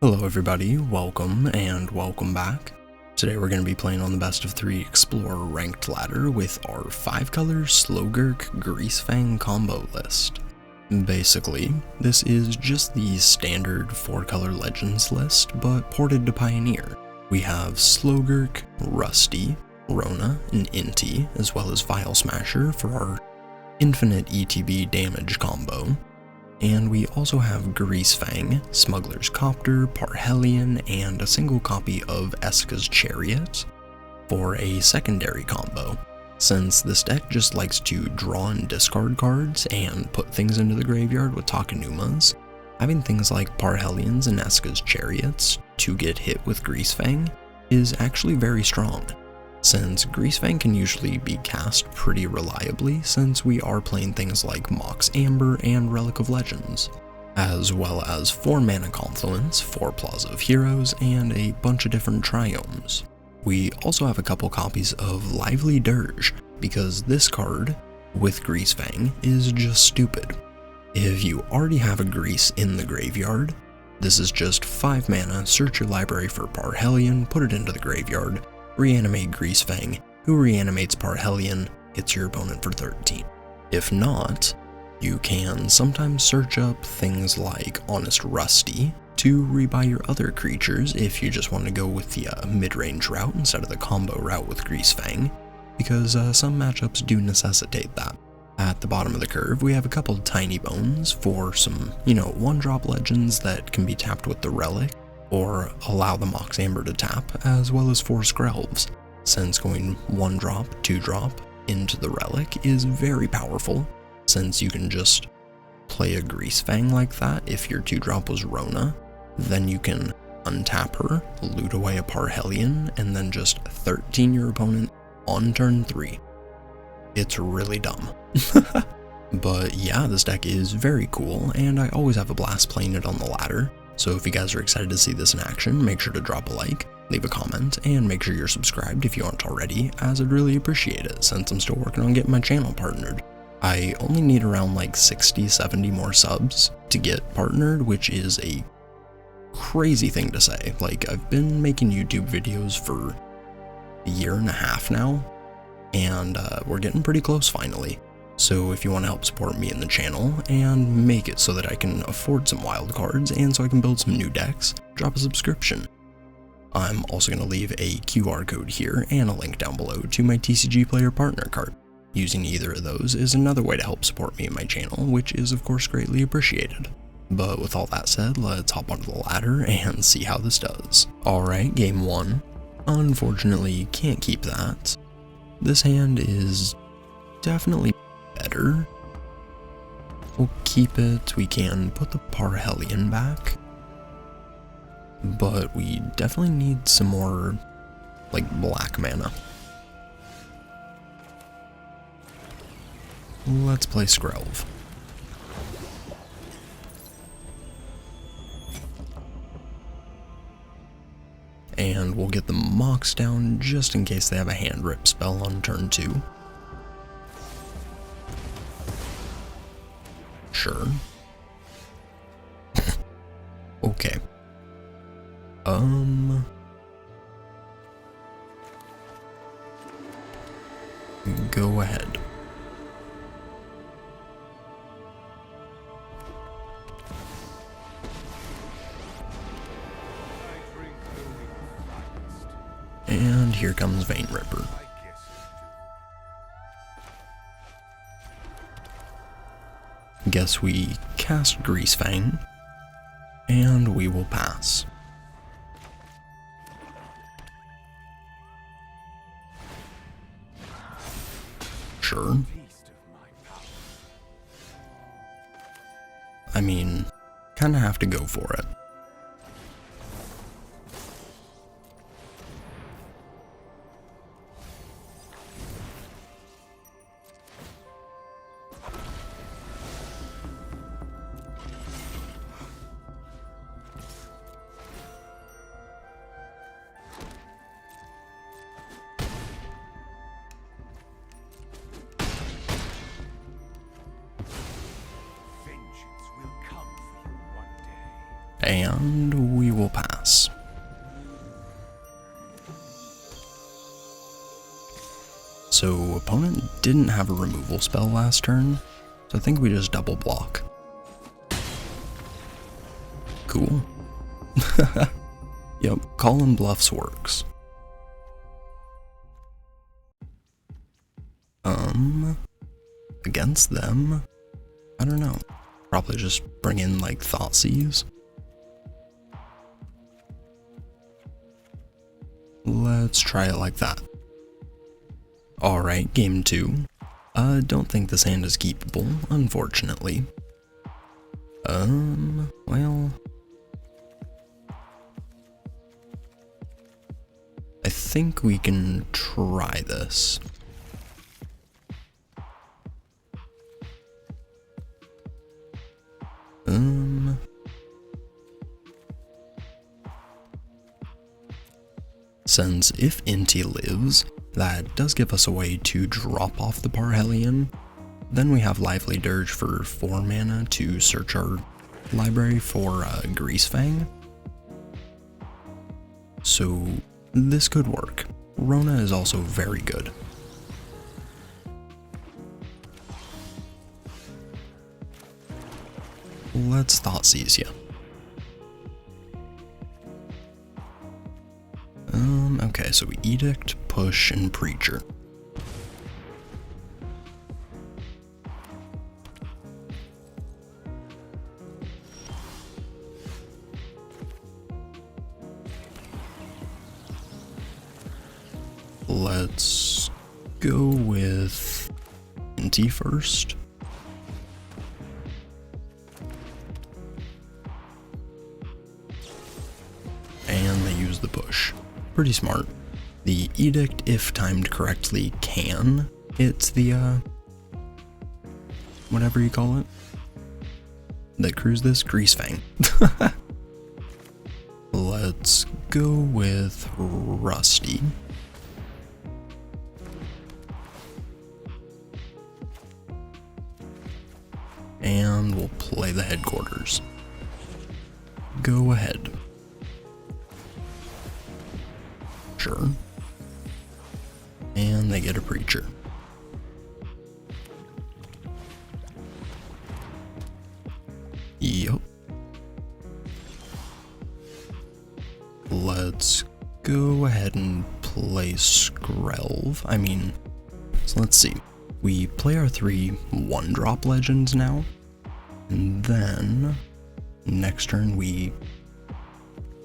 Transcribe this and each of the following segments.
Hello everybody, welcome and welcome back. Today we're going to be playing on the best of 3 Explorer ranked ladder with our 5-color Gurk Greasefang combo list. Basically, this is just the standard 4-color Legends list, but ported to Pioneer. We have Gurk, Rusty, Rona, and Inti, as well as Vile Smasher for our infinite ETB damage combo. And we also have Greasefang, Smuggler's Copter, Parhelion, and a single copy of Eska's Chariot for a secondary combo. Since this deck just likes to draw and discard cards and put things into the graveyard with Takanumas, having things like Parhelions and Eska's Chariots to get hit with Greasefang is actually very strong, since Greasefang can usually be cast pretty reliably since we are playing things like Mox Amber and Relic of Legends, as well as 4 Mana Confluence, 4 Plaza of Heroes, and a bunch of different Triomes. We also have a couple copies of Lively Dirge, because this card, with Greasefang, is just stupid. If you already have a Grease in the graveyard, this is just 5 mana, search your library for Parhelion, put it into the graveyard, reanimate Greasefang, who reanimates Parhelion, hits your opponent for 13. If not, you can sometimes search up things like Honest Rusty to rebuy your other creatures if you just want to go with the mid-range route instead of the combo route with Greasefang, because some matchups do necessitate that. At the bottom of the curve, we have a couple Tiny Bones for some, 1-drop legends that can be tapped with the Relic, or allow the Mox Amber to tap, as well as 4 Skrelvs, since going 1-drop, 2-drop into the Relic is very powerful, since you can just play a Greasefang like that if your 2-drop was Rona, then you can untap her, loot away a Parhelion, and then just 13 your opponent on turn 3. It's really dumb. But yeah, this deck is very cool, and I always have a blast playing it on the ladder. So if you guys are excited to see this in action, make sure to drop a like, leave a comment, and make sure you're subscribed if you aren't already, as I'd really appreciate it since I'm still working on getting my channel partnered. I only need around like 60-70 more subs to get partnered, which is a crazy thing to say. Like, I've been making YouTube videos for a year and a half now, and we're getting pretty close finally. So if you want to help support me in the channel and make it so that I can afford some wild cards and so I can build some new decks, drop a subscription. I'm also going to leave a QR code here and a link down below to my TCG Player Partner card. Using either of those is another way to help support me and my channel, which is of course greatly appreciated. But with all that said, let's hop onto the ladder and see how this does. Alright, game 1. Unfortunately, can't keep that. This hand is definitely better. We'll keep it. We can put the Parhelion back, but we definitely need some more like black mana. Let's play Skrelv. And we'll get the Mox down just in case they have a hand rip spell on turn 2. Sure. Okay. Go ahead. And here comes Vein Ripper. Guess we cast Greasefang, and we will pass. Sure. I mean, kinda have to go for it. And we will pass. So opponent didn't have a removal spell last turn, so I think we just double block. Cool. Yep, calling bluffs works. Against them, I don't know. Probably just bring in like Thoughtseize. Let's try it like that. Alright, game 2. Don't think this hand is keepable, unfortunately. Well... I think we can try this. Since if Inti lives, that does give us a way to drop off the Parhelion. Then we have Lively Dirge for 4 mana to search our library for Greasefang. So this could work. Rona is also very good. Let's Thoughtseize ya. Okay, so we Edict, Push, and Preacher. Let's go with Inti first. And they use the Push. Pretty smart. The Edict, if timed correctly, can hit the, whatever you call it, that crews this, Greasefang. Let's go with Rusty. And we'll play the Headquarters. Go ahead. Sure. And they get a Preacher. Yup. Let's go ahead and play Skrelv. So let's see. We play our 3 1-drop legends now. And then next turn we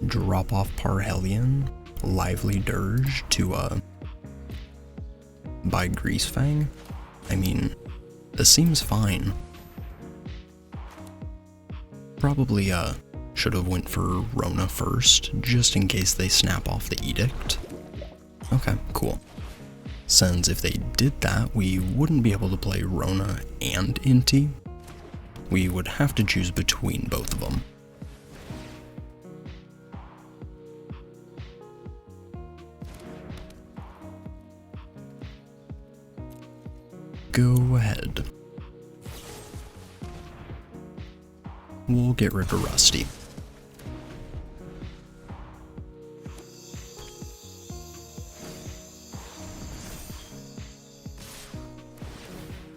drop off Parhelion, Lively Dirge to buy Greasefang. This seems fine. Probably should have went for Rona first, just in case they snap off the Edict. Okay, cool. Since if they did that, we wouldn't be able to play Rona and Inti. We would have to choose between both of them. Go ahead. We'll get rid of Rusty.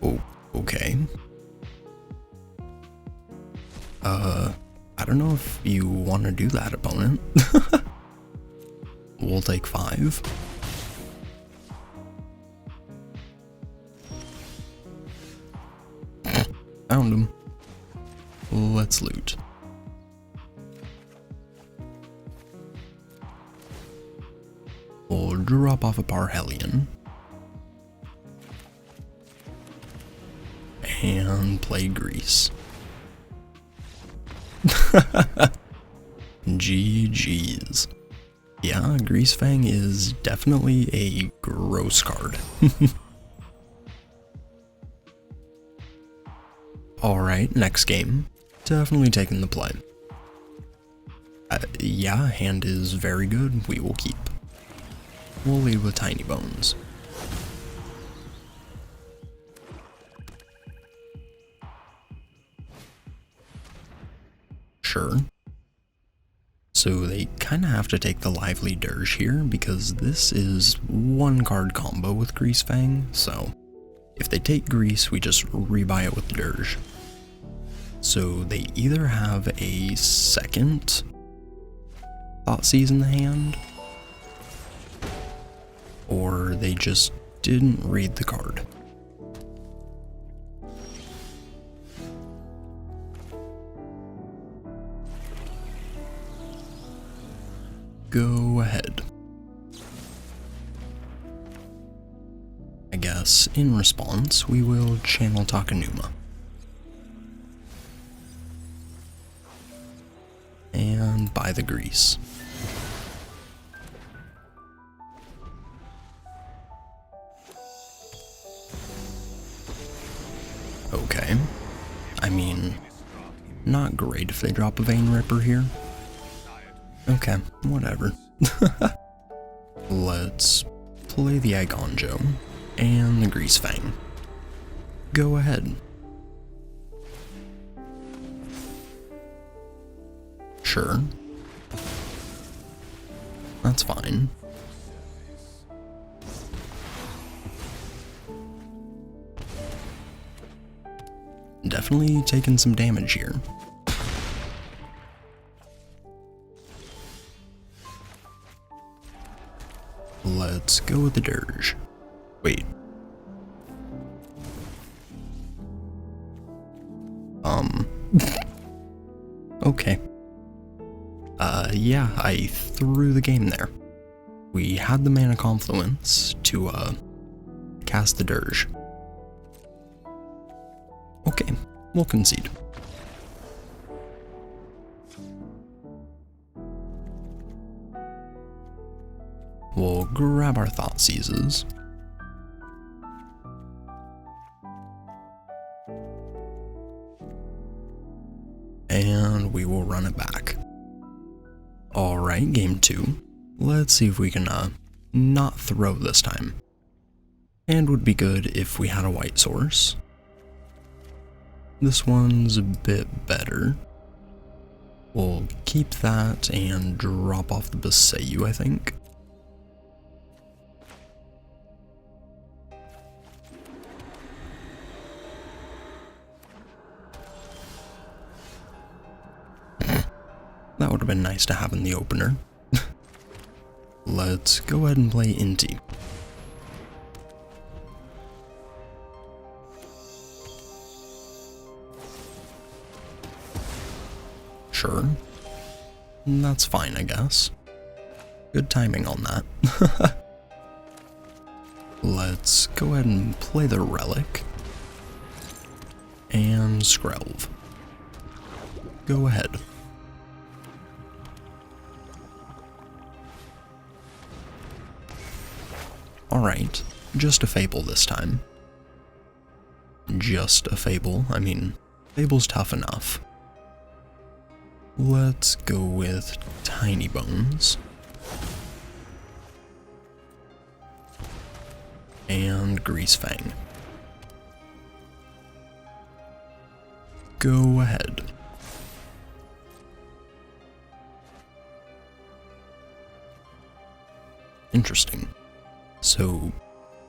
Oh, okay. I don't know if you want to do that, opponent. We'll take 5. Found him. Let's loot. We'll drop off a Parhelion. And play Grease. GG's. Yeah, Greasefang is definitely a gross card. Alright, next game. Definitely taking the play. Yeah, hand is very good. We will keep. We'll lead with Tiny Bones. Sure. So they kind of have to take the Lively Dirge here because this is one card combo with Grease Fang, so if they take Grease, we just rebuy it with the Dirge. So they either have a second Thoughtseize in the hand, or they just didn't read the card. Go ahead. I guess in response, we will channel Takenuma. And buy the Grease. Okay. I mean, not great if they drop a Vein Ripper here. Okay, whatever. Let's play the Igonjo and the Grease Fang. Go ahead. Sure. That's fine. Definitely taking some damage here. Let's go with the Dirge. Wait. Okay. Yeah, I threw the game there. We had the Mana Confluence to, cast the Dirge. Okay, we'll concede. We'll grab our Thoughtseizes. And we will run it back. Alright, game 2. Let's see if we can, not throw this time. And would be good if we had a white source. This one's a bit better. We'll keep that and drop off the Besayu, I think. That would have been nice to have in the opener. Let's go ahead and play Inti. Sure. That's fine, I guess. Good timing on that. Let's go ahead and play the Relic. And Skrelv. Go ahead. Alright, just a Fable this time. Just a Fable, I mean, Fable's tough enough. Let's go with Tiny Bones. And Grease Fang. Go ahead. Interesting. So,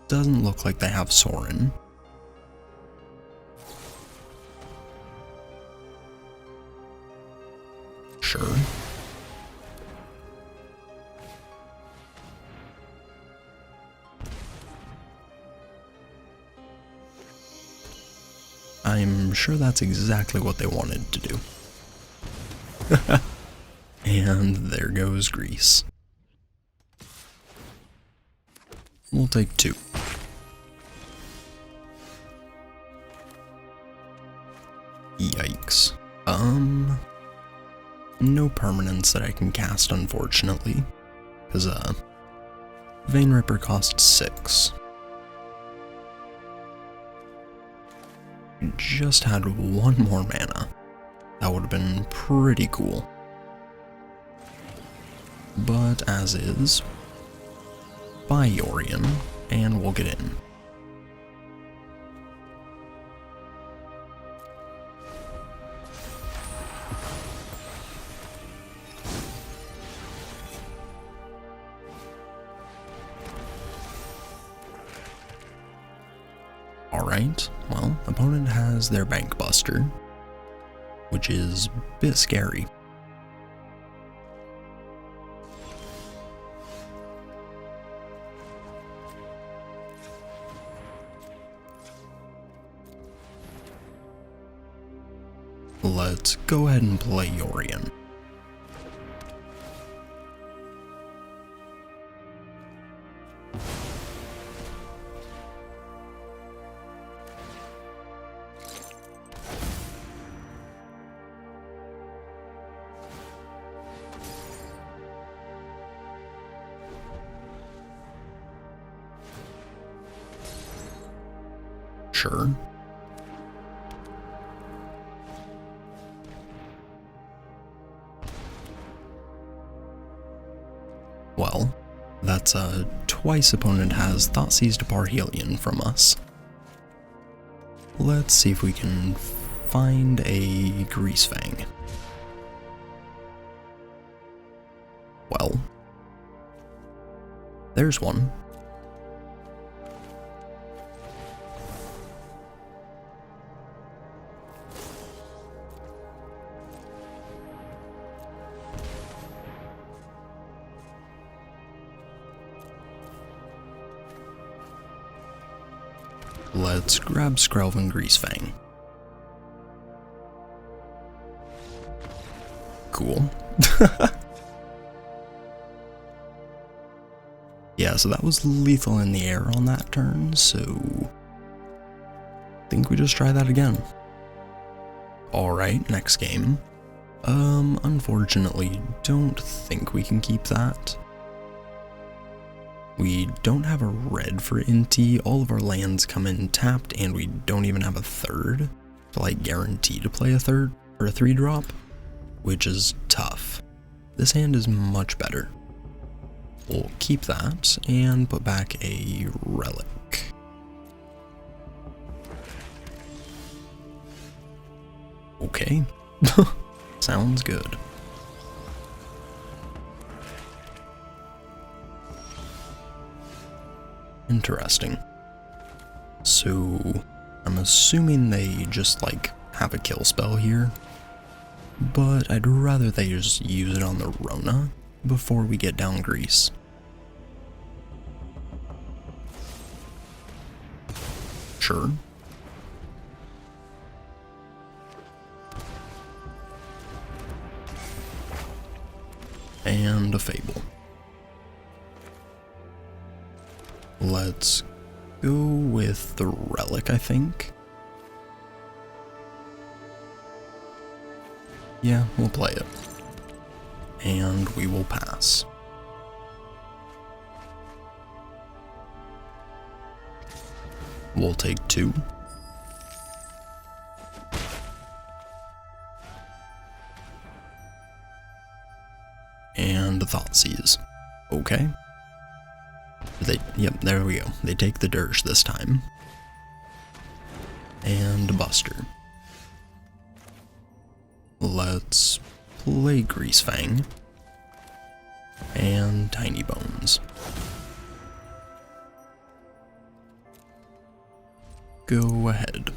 doesn't look like they have Sorin. Sure. I'm sure that's exactly what they wanted to do. And there goes Grease. We'll take 2. Yikes. No permanents that I can cast, unfortunately. Because, Vein Ripper costs 6. Just had 1 more mana. That would have been pretty cool. But as is, buy Yorion, and we'll get in. Alright, well, opponent has their Bank Buster, which is a bit scary. Let's go ahead and play Yorion. Sure. Well, that's twice opponent has Thoughtseize to Parhelion from us. Let's see if we can find a Greasefang. Well, there's one. Let's grab Skrelv and Greasefang. Cool. Yeah, so that was lethal in the air on that turn, so I think we just try that again. Alright, next game. Unfortunately, don't think we can keep that. We don't have a red for Inti, all of our lands come in tapped, and we don't even have a third to like guarantee to play a third or a 3-drop, which is tough. This hand is much better. We'll keep that and put back a relic. Okay, sounds good. Interesting. So, I'm assuming they just, like, have a kill spell here, but I'd rather they just use it on the Rona before we get down Grease. Sure. And a Fable. Let's go with the relic, I think. Yeah, we'll play it. And we will pass. We'll take 2. And a Thoughtseize. Okay. Yep, there we go. They take the Dirge this time. And a Buster. Let's play Greasefang. And Tiny Bones. Go ahead.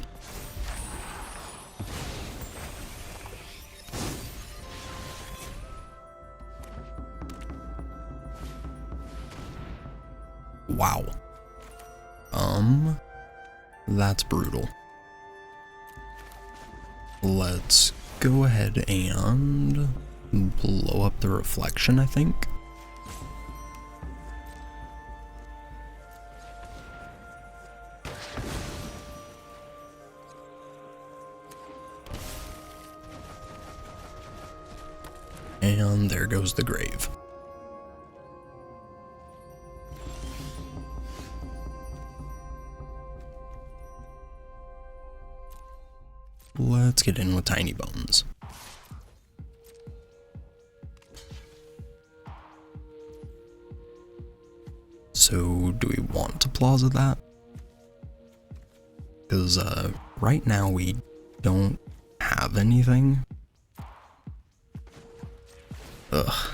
Wow. That's brutal. Let's go ahead and blow up the reflection, I think. And there goes the grave. Let's get in with Tiny Bones. So, do we want to Plaza that? Because, right now we don't have anything. Ugh.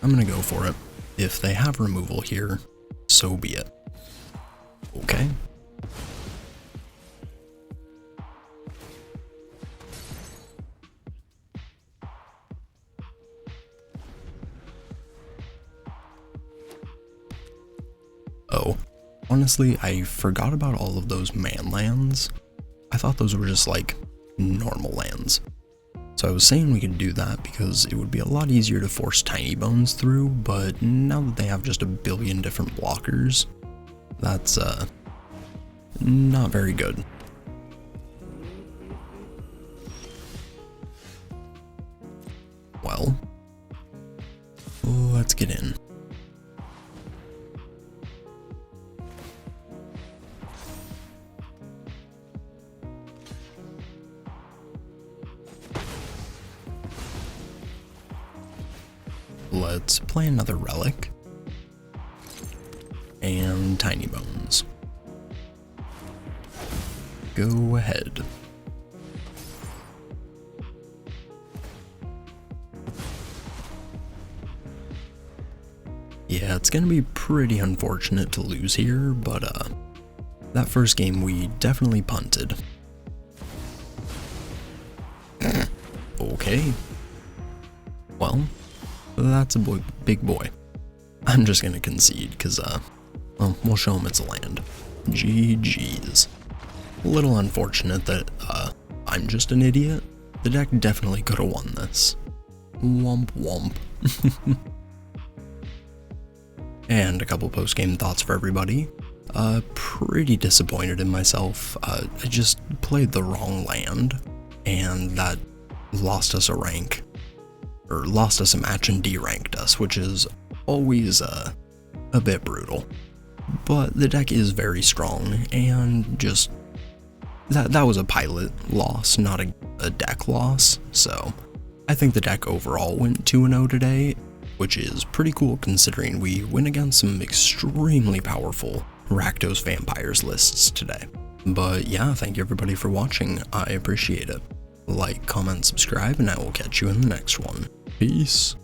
I'm gonna go for it. If they have removal here, so be it. Okay. Honestly, I forgot about all of those man lands. I thought those were just like normal lands. So I was saying we could do that because it would be a lot easier to force Tiny Bones through, but now that they have just a billion different blockers, that's not very good. Well, let's get in. Let's play another Relic and Tiny Bones. Go ahead. Yeah, it's gonna be pretty unfortunate to lose here, but that first game we definitely punted. Okay. Well, that's a big boy. I'm just gonna concede, because, well, we'll show him it's a land. GG's. A little unfortunate that, I'm just an idiot. The deck definitely could have won this. Womp womp. And a couple post-game thoughts for everybody. Pretty disappointed in myself. I just played the wrong land, and that lost us a rank. Or lost us a match and deranked us, which is always a bit brutal. But the deck is very strong, and just that was a pilot loss, not a deck loss. So I think the deck overall went 2-0 today, which is pretty cool considering we went against some extremely powerful Rakdos Vampires lists today. But yeah, thank you everybody for watching. I appreciate it. Like, comment, subscribe, and I will catch you in the next one. Peace.